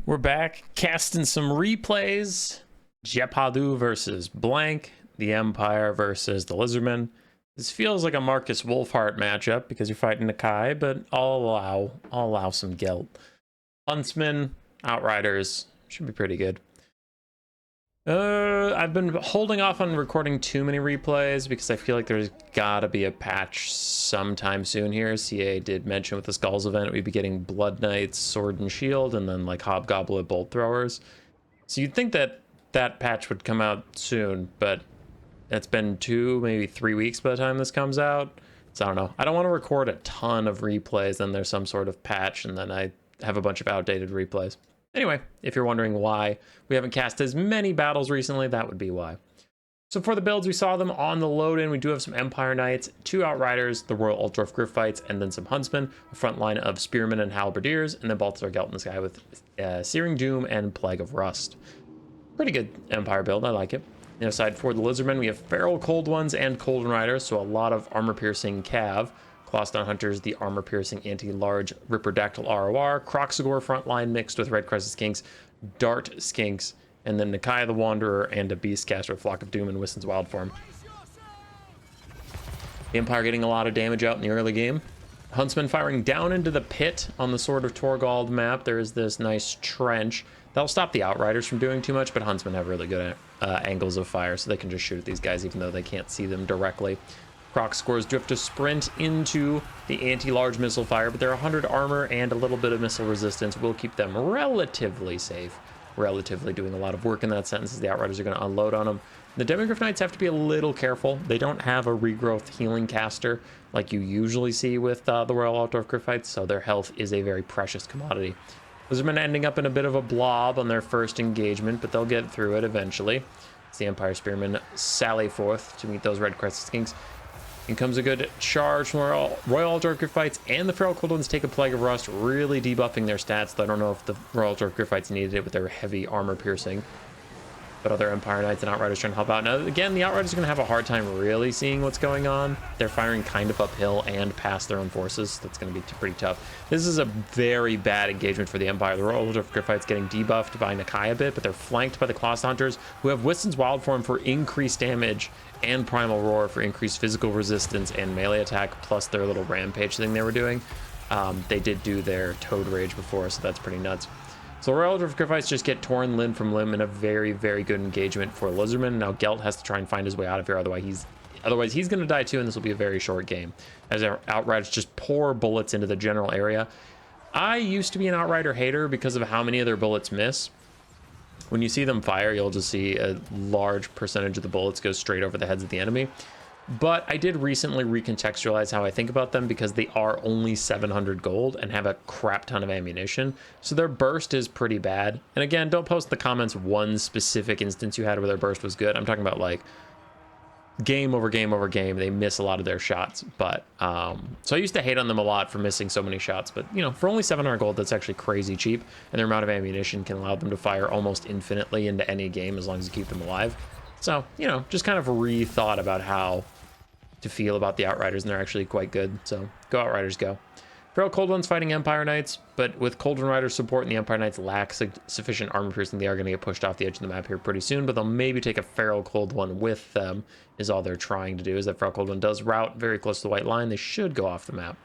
We're back casting some replays. Jepadu versus Blank, the Empire versus the Lizardmen. This feels like a Marcus Wolfhart matchup because you're fighting Nakai, but I'll allow some Gelt. Huntsman, Outriders, should be pretty good. I've been holding off on recording too many replays because I feel like there's gotta be a patch sometime soon here. CA did mention with the Skulls event we'd be getting Blood Knights, Sword and Shield, and then like Hobgoblin Bolt Throwers. So you'd think that that patch would come out soon, but it's been 2, maybe 3 weeks by the time this comes out. So I don't know. I don't want to record a ton of replays, then there's some sort of patch, and then I have a bunch of outdated replays. Anyway, if you're wondering why we haven't cast as many battles recently, that would be why. So for the builds, we saw them on the load-in. We do have some Empire Knights, 2 Outriders, the Royal Altdorf Gryphites, and then some Huntsmen, a front line of Spearmen and Halberdiers, and then Balthazar Gelt in the sky with Searing Doom and Plague of Rust. Pretty good Empire build, I like it. Aside for the Lizardmen, we have Feral Cold Ones and Cold Riders, so a lot of armor-piercing cav. Clawstone Hunters, the armor-piercing anti-large Ripperdactyl ROR, Croxagore frontline mixed with Red Crested Skinks, Dart Skinks, and then Nakai the Wanderer and a Beastcaster with Flock of Doom and Wissen's Wild Form. The Empire getting a lot of damage out in the early game. Huntsman firing down into the pit on the Sword of Torgald map. There is this nice trench. That'll stop the Outriders from doing too much, but Huntsmen have really good angles of fire, so they can just shoot at these guys even though they can't see them directly. Croxagores do have to sprint into the anti-large missile fire, but they're 100 armor and a little bit of missile resistance will keep them relatively safe. Relatively doing a lot of work in that sentence as the Outriders are going to unload on them. The Demigryph Knights have to be a little careful. They don't have a regrowth healing caster like you usually see with the Royal Altdorf Gryphites, so their health is a very precious commodity. Lizardmen ending up in a bit of a blob on their first engagement, but they'll get through it eventually. As the Empire Spearmen sally forth to meet those Red Crested Skinks. In comes a good charge from Royal Altdorf Gryphites, and the Feral Cold Ones take a Plague of Rust, really debuffing their stats. I don't know if the Royal Altdorf Gryphites needed it with their heavy armor piercing. But other Empire Knights and Outriders trying to help out. Now, again, the Outriders are going to have a hard time really seeing what's going on. They're firing kind of uphill and past their own forces. That's going to be pretty tough. This is a very bad engagement for the Empire. The Royal Altdorf Gryphites getting debuffed by Nakai a bit, but they're flanked by the Clawstone Hunters, who have Wissen's Wild Form for increased damage and Primal Roar for increased physical resistance and melee attack, plus their little rampage thing they were doing. They did do their Toad Rage before, so that's pretty nuts. So Royal Altdorf Gryphites just get torn limb from limb in a very, very good engagement for Lizardman. Now Gelt has to try and find his way out of here, otherwise he's going to die too, and this will be a very short game. As our Outriders just pour bullets into the general area. I used to be an Outrider hater because of how many of their bullets miss. When you see them fire, you'll just see a large percentage of the bullets go straight over the heads of the enemy. But I did recently recontextualize how I think about them because they are only 700 gold and have a crap ton of ammunition. So their burst is pretty bad. And again, don't post in the comments one specific instance you had where their burst was good. I'm talking about like game over game over game. They miss a lot of their shots. But so I used to hate on them a lot for missing so many shots. But, you know, for only 700 gold, that's actually crazy cheap. And their amount of ammunition can allow them to fire almost infinitely into any game as long as you keep them alive. So, you know, just kind of rethought about how to feel about the Outriders, and they're actually quite good. So go Outriders, go. Feral Cold Ones fighting Empire Knights, but with Cold Rider support and the Empire Knights lack sufficient armor piercing, they are going to get pushed off the edge of the map here pretty soon, but they'll maybe take a Feral Cold One with them is all they're trying to do. As that Feral Cold One does route very close to the white line, they should go off the map.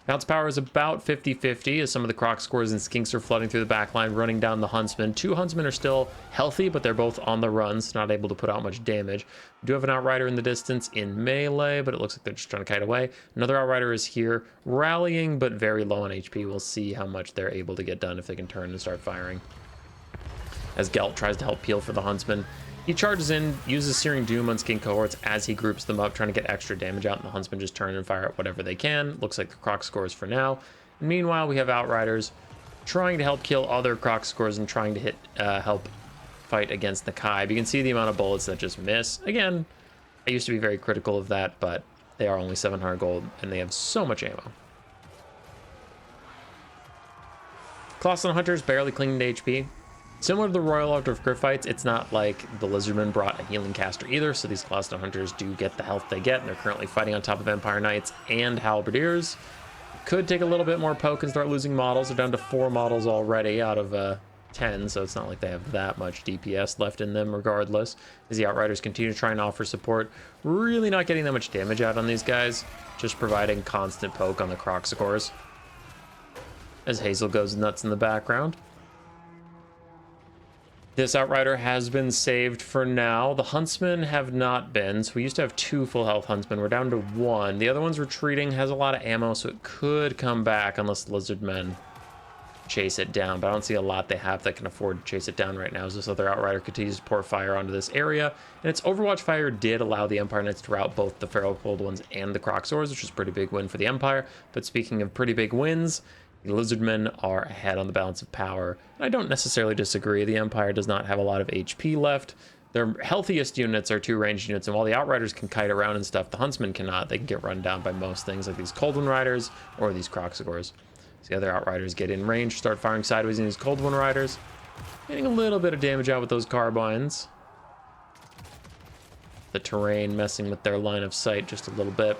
Bounce power is about 50-50 as some of the Croxagores and Skinks are flooding through the back line, running down the Huntsmen. 2 Huntsmen are still healthy, but they're both on the runs, not able to put out much damage. We do have an Outrider in the distance in melee, but it looks like they're just trying to kite away. Another Outrider is here, rallying, but very low on HP. We'll see how much they're able to get done if they can turn and start firing. As Gelt tries to help peel for the Huntsman. He charges in, uses Searing Doom on Skink cohorts as he groups them up, trying to get extra damage out, and the Huntsmen just turn and fire at whatever they can. Looks like the Croxagores for now. And meanwhile, we have Outriders trying to help kill other Croxagores and trying to help fight against Nakai. But you can see the amount of bullets that just miss. Again, I used to be very critical of that, but they are only 700 gold, and they have so much ammo. Clawstone Hunters barely clinging to HP. Similar to the Royal Altdorf Gryphites, it's not like the Lizardmen brought a healing caster either, so these Clawstone Hunters do get the health they get, and they're currently fighting on top of Empire Knights and Halberdiers. Could take a little bit more poke and start losing models. They're down to 4 models already out of 10, so it's not like they have that much DPS left in them regardless, as the Outriders continue to try and offer support. Really not getting that much damage out on these guys, just providing constant poke on the Croxicors as Hazel goes nuts in the background. This Outrider has been saved for now. The Huntsmen have not been, so we used to have 2 full health Huntsmen. We're down to 1. The other one's retreating, has a lot of ammo, so it could come back unless Lizardmen chase it down, but I don't see a lot they have that can afford to chase it down right now as this other Outrider continues to pour fire onto this area. And its Overwatch fire did allow the Empire Knights to rout both the Feral Cold Ones and the Croxors, which is a pretty big win for the Empire. But speaking of pretty big wins, the Lizardmen are ahead on the balance of power. And I don't necessarily disagree. The Empire does not have a lot of HP left. Their healthiest units are 2 ranged units, and while the Outriders can kite around and stuff, the Huntsmen cannot. They can get run down by most things like these Cold One Riders or these Croxicors. So the other Outriders get in range, start firing sideways in these Cold One Riders. Getting a little bit of damage out with those carbines. The terrain messing with their line of sight just a little bit.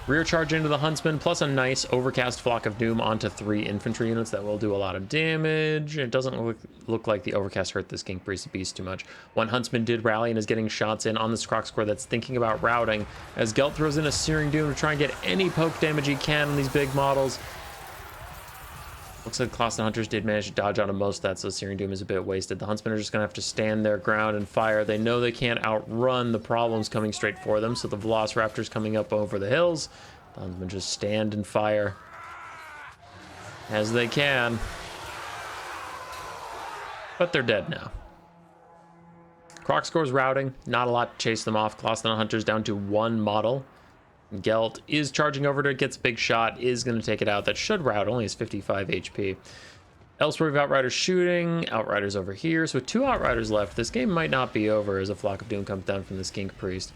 Rear charge into the Huntsman, plus a nice overcast Flock of Doom onto 3 infantry units that will do a lot of damage. It doesn't look like the overcast hurt this King Priest Beast too much. One Huntsman did rally and is getting shots in on this Croxcore that's thinking about routing, as Gelt throws in a Searing Doom to try and get any poke damage he can on these big models. Looks like Clausen Hunters did manage to dodge out of most of that, so Searing Doom is a bit wasted. The Huntsmen are just going to have to stand their ground and fire. They know they can't outrun the problems coming straight for them, so the Velociraptors coming up over the hills. The Huntsmen just stand and fire as they can. But they're dead now. Croxcore's routing, not a lot to chase them off. Clausen Hunters down to 1 model. Gelt is charging over to it, gets a big shot, is going to take it out. That should rout, only has 55 HP. Elsewhere, we have Outriders shooting, Outriders over here. So with 2 Outriders left, this game might not be over as a Flock of Doom comes down from the Skink Priest.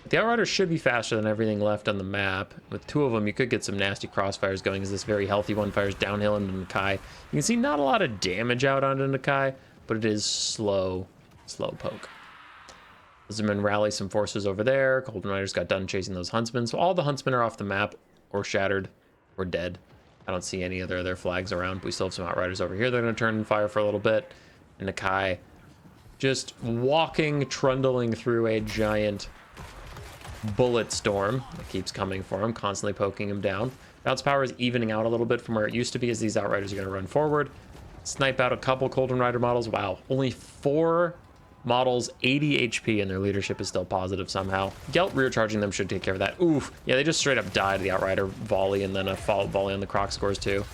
The Outriders should be faster than everything left on the map. With 2 of them, you could get some nasty crossfires going as this very healthy one fires downhill into Nakai. You can see not a lot of damage out onto Nakai, but it is slow poke. Lizardmen rally some forces over there. Golden Riders got done chasing those Huntsmen. So all the Huntsmen are off the map or shattered or dead. I don't see any other of their flags around. We still have some Outriders over here. They're going to turn and fire for a little bit. And Nakai just walking, trundling through a giant bullet storm that keeps coming for him, constantly poking him down. Bounce power is evening out a little bit from where it used to be as these Outriders are going to run forward. Snipe out a couple Golden Rider models. Wow, only 4 models, 80 HP, and their leadership is still positive somehow. Gelt rear charging them should take care of that. Oof. Yeah, they just straight up died to the Outrider volley and then a follow volley on the Croxicors too,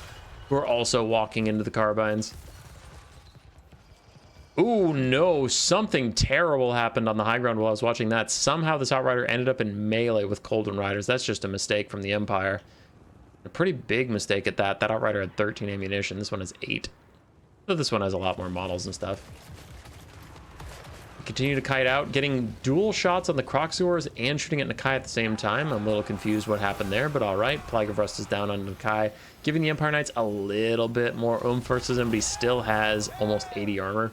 who are also walking into the carbines. Ooh, no, something terrible happened on the high ground while I was watching that. Somehow this Outrider ended up in melee with Golden Riders. That's just a mistake from the Empire. A pretty big mistake at that. That Outrider had 13 ammunition. This one has 8. So this one has a lot more models and stuff. Continue to kite out, getting dual shots on the Croxicors and shooting at Nakai at the same time. I'm a little confused what happened there, but all right. Plague of Rust is down on Nakai, giving the Empire Knights a little bit more oomph versus him, but he still has almost 80 armor.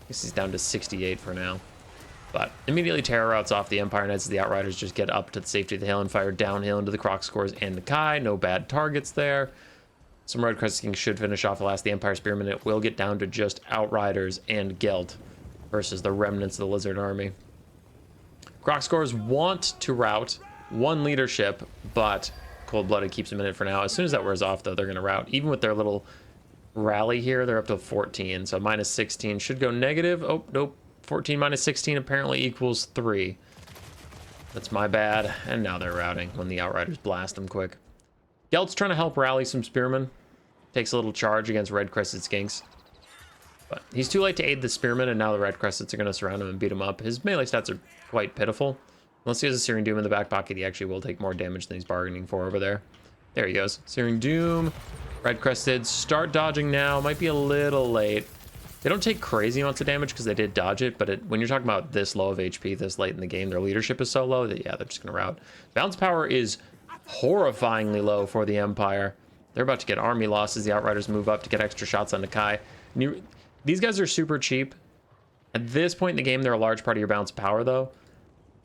I guess he's down to 68 for now. But immediately terror routes off the Empire Knights as the Outriders just get up to the safety of the hill and fire downhill into the Croxicors and Nakai. No bad targets there. Some Red Crescent Kings should finish off the last of the Empire Spearmen. It will get down to just Outriders and Gelt versus the remnants of the Lizard Army. Croxicors want to rout 1 leadership, but Cold-Blooded keeps them in it for now. As soon as that wears off, though, they're going to rout. Even with their little rally here, they're up to 14, so minus 16 should go negative. Oh, nope. 14 minus 16 apparently equals 3. That's my bad. And now they're routing when the Outriders blast them quick. Gelt's trying to help rally some Spearmen. Takes a little charge against Red Crested Skinks. But he's too late to aid the Spearmen, and now the Red Cresteds are going to surround him and beat him up. His melee stats are quite pitiful. Unless he has a Searing Doom in the back pocket, he actually will take more damage than he's bargaining for over there. There he goes. Searing Doom. Red Cresteds start dodging now. Might be a little late. They don't take crazy amounts of damage because they did dodge it, but when you're talking about this low of HP this late in the game, their leadership is so low that, yeah, they're just going to rout. Bounce power is horrifyingly low for the Empire. They're about to get army losses. The Outriders move up to get extra shots on Nakai. These guys are super cheap. At this point in the game, they're a large part of your bounce power, though.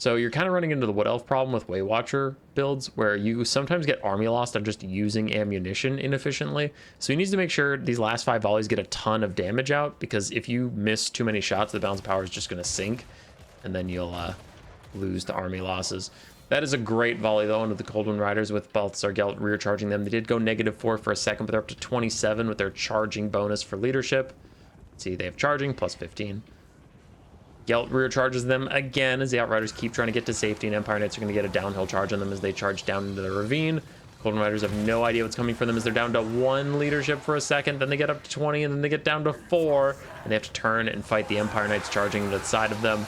So you're kind of running into the Wood Elf problem with Way Watcher builds, where you sometimes get army lost on just using ammunition inefficiently. So he needs to make sure these last 5 volleys get a ton of damage out, because if you miss too many shots, the balance of power is just going to sink, and then you'll lose to army losses. That is a great volley, though, into the Cold Wind Riders with Balthasar Gelt rear charging them. They did go -4 for a second, but they're up to 27 with their charging bonus for leadership. See, they have charging plus 15. Gelt rear charges them again as the Outriders keep trying to get to safety, and Empire Knights are going to get a downhill charge on them as they charge down into the ravine. Cold Wind Riders have no idea what's coming for them as they're down to 1 leadership for a second, then they get up to 20, and then they get down to 4, and they have to turn and fight the Empire Knights charging to the side of them.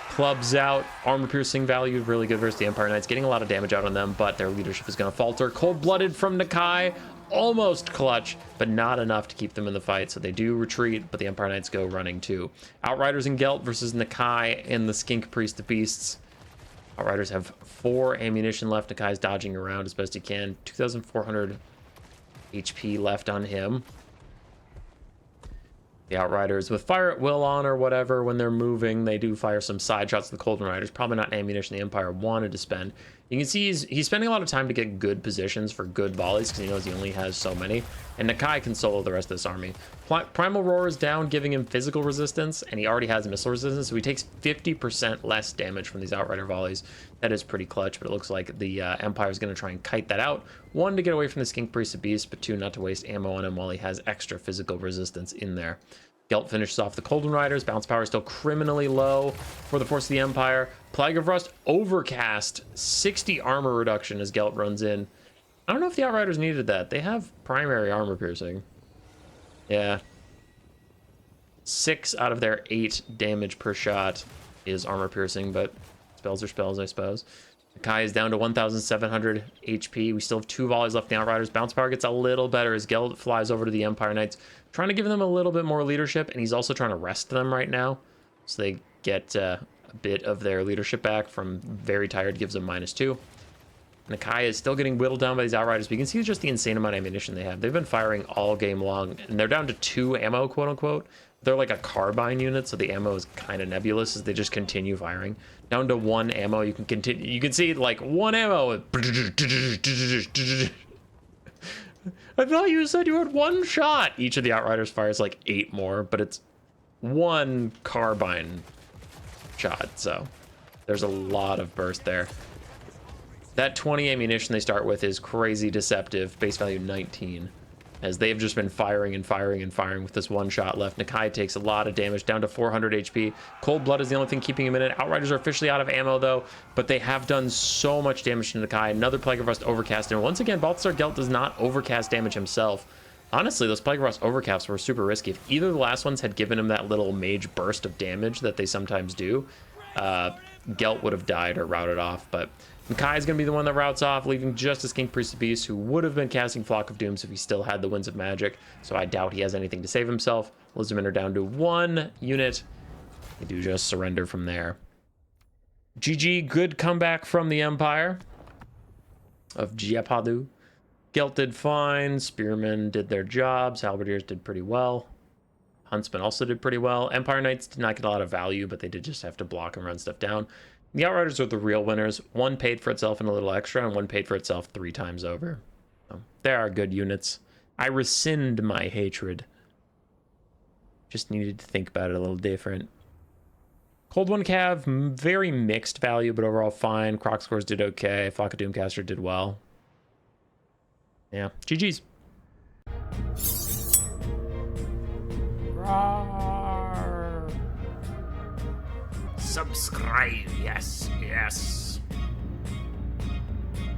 Clubs out, armor piercing value, really good versus the Empire Knights, getting a lot of damage out on them, but their leadership is going to falter. Cold-blooded from Nakai, almost clutch, but not enough to keep them in the fight, so they do retreat, but the Empire Knights go running too. Outriders and Gelt versus Nakai and the Skink Priest of Beasts. Outriders have 4 ammunition left. Nakai's dodging around as best he can. 2,400 HP left on him. The Outriders with fire at will on or whatever, when they're moving, they do fire some side shots to the Cold Wind Riders. Probably not ammunition the Empire wanted to spend. You can see he's spending a lot of time to get good positions for good volleys because he knows he only has so many. And Nakai can solo the rest of this army. Primal Roar is down, giving him physical resistance, and he already has missile resistance, so he takes 50% less damage from these Outrider volleys. That is pretty clutch, but it looks like the Empire is going to try and kite that out. 1, to get away from the Skink Priest of Beast, but 2, not to waste ammo on him while he has extra physical resistance in there. Gelt finishes off the Cold Wind Riders. Bounce power is still criminally low for the Force of the Empire. Plague of Rust, Overcast, 60 armor reduction as Gelt runs in. I don't know if the Outriders needed that. They have primary armor piercing. Yeah. 6 out of their 8 damage per shot is armor piercing, but spells are spells, I suppose. Nakai is down to 1,700 HP. We still have 2 volleys left in the Outriders. Bounce power gets a little better as Gelt flies over to the Empire Knights, trying to give them a little bit more leadership, and he's also trying to rest them right now, so they get a bit of their leadership back from very tired, gives them -2. Nakai is still getting whittled down by these Outriders, but you can see just the insane amount of ammunition they have. They've been firing all game long, and they're down to 2 ammo, quote-unquote. They're like a carbine unit, so the ammo is kind of nebulous as they just continue firing. Down to 1 ammo, you can continue. You can see like 1 ammo. I thought you said you had 1 shot. Each of the Outriders fires like 8 more, but it's 1 carbine shot, so there's a lot of burst there. That 20 ammunition they start with is crazy deceptive. Base value 19. As they've just been firing and firing and firing with this 1 shot left. Nakai takes a lot of damage, down to 400 HP. Cold Blood is the only thing keeping him in it. Outriders are officially out of ammo, though, but they have done so much damage to Nakai. Another Plague of Rust Overcast, and once again, Balthasar Gelt does not overcast damage himself. Honestly, those Plague of Rust Overcasts were super risky. If either of the last ones had given him that little mage burst of damage that they sometimes do, Gelt would have died or routed off, but Nakai is going to be the one that routes off, leaving just a Skink Priest of Beast, who would have been casting Flock of Dooms if he still had the Winds of Magic, so I doubt he has anything to save himself. Lizardmen are down to 1 unit. They do just surrender from there. GG, good comeback from the Empire of Giapadu. Gelt did fine, Spearmen did their jobs, Halberdiers did pretty well. Huntsmen also did pretty well. Empire Knights did not get a lot of value, but they did just have to block and run stuff down. The Outriders are the real winners. 1 paid for itself and a little extra, and 1 paid for itself 3 times over. So, there are good units. I rescind my hatred. Just needed to think about it a little different. Cold One Cav, very mixed value, but overall fine. Croc Scores did okay. Flock of Doomcaster did well. Yeah, GG's. Rawr. Subscribe, yes, yes.